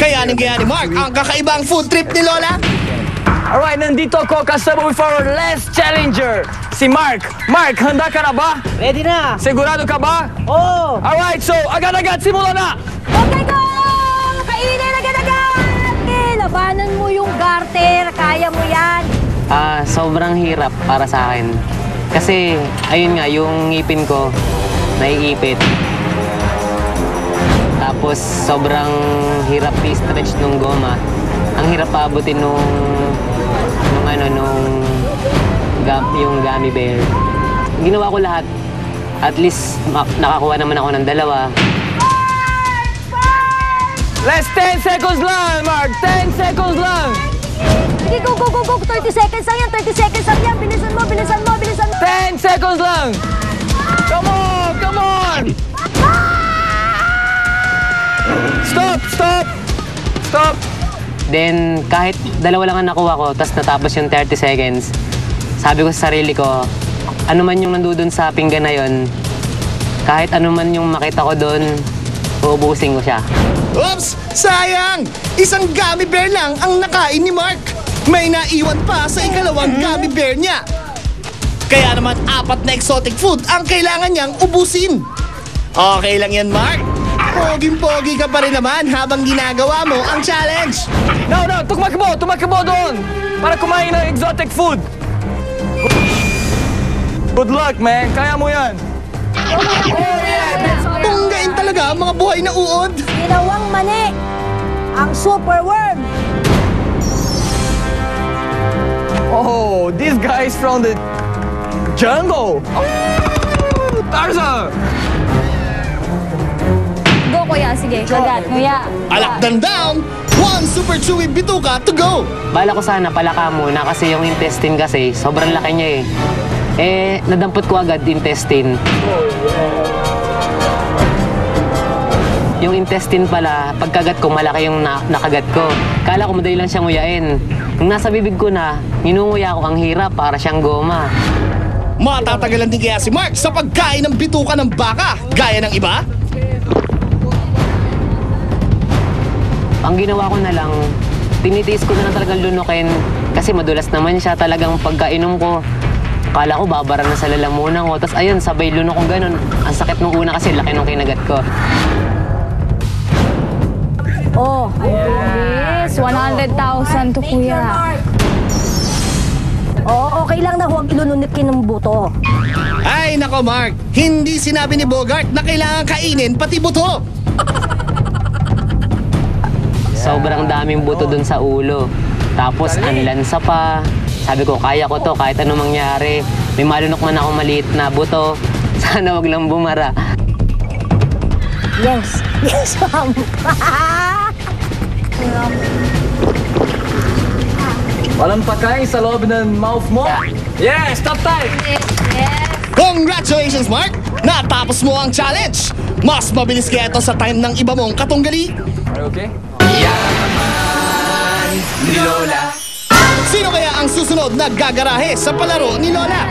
Kayanin ni Mark ang kakaibang food trip ni Lola. Alright, nandito ako kasama with our last challenger, si Mark. Mark, handa ka na ba? Ready na! Sigurado ka ba? Oo! Alright, so agad-agad, simula na! Okay, go! Kainin agad-agad! Labanan mo yung garter. Kaya mo yan. Sobrang hirap para sa akin. Kasi, ayun nga, yung ngipin ko, naiipit. Tapos, sobrang hirap i-stretch nung goma. Ang hirap paabutin yung gummy bear. Ginawa ko lahat. At least, nakakuha naman ako ng 2. Last 10 seconds lang, Mark! 10 seconds lang! Sige, go, go, go, go. 30 seconds lang yan. 30 seconds lang yan. Bilisan mo, bilisan mo, bilisan mo. 10 seconds lang! Come on! Come on! Stop! Stop! Stop! Then, kahit 2 lang ang nakuha ko, tapos natapos yung 30 seconds, sabi ko sa sarili ko, ano man yung nandun sa pinggan na yun, kahit ano man yung makita ko doon, uubusin ko siya. Oops! Sayang! Isang gummy bear lang ang nakain ni Mark. May naiwan pa sa ikalawang gummy bear niya. Kaya naman 4 na exotic food ang kailangan niyang ubusin. Okay lang yan, Mark. Poging-pogi ka pa rin naman habang ginagawa mo ang challenge. No, no! Tumakbo doon! Para kumain ng exotic food! Good luck, man! Kaya mo yan! Tunggain talaga ang mga buhay na uod. Ginawang mani. Ang super worm. Oh, this guy is from the jungle! Oh, Tarzan! Go, kuya. Sige, kagat. Kuya. Alakdan down. 1 super chewy bituka to go. Bala ko sana palaka muna kasi yung intestine kasi, sobrang laki niya eh. Nadampot ko agad intestine. Yung intestine pala, pagkagat ko, malaki yung nakagat ko. Kala ko madali lang siyang nguyain. Nung nasa bibig ko na, ninunguya ko, ang hirap, para siyang goma. Matatagalan din kaya si Mark sa pagkain ng bituka ng baka, gaya ng iba? Ang ginawa ko na lang, tinitiis ko na lang talagang lunukin kasi madulas naman siya talagang pagkainom ko. Kala ko babara na sa lalamunan ko, tapos ayun, sabay lunok ko ganun. Ang sakit nung una kasi laki nung kinagat ko. Oh, yes. 100,000 to kuya. Oh, okay lang na huwag ilununikin ng buto. Ay nako Mark, hindi sinabi ni Bogart na kailangan kainin pati buto. Sobrang daming buto dun sa ulo. Tapos ang lansa pa. Sabi ko, kaya ko to kahit anong mangyari. May malunok man ako maliit na buto. Sana wag lang bumara. Yes. Yes, ma'am. Walang pagkain sa loob ng mouth mo? Yes! Stop time! Congratulations Mark! Natapos mo ang challenge! Mas mabilis kaya ito sa time ng iba mong katunggali. Are you okay? Yaman ni Lola. Sino kaya ang susunod na gagarahe sa palaro ni Lola?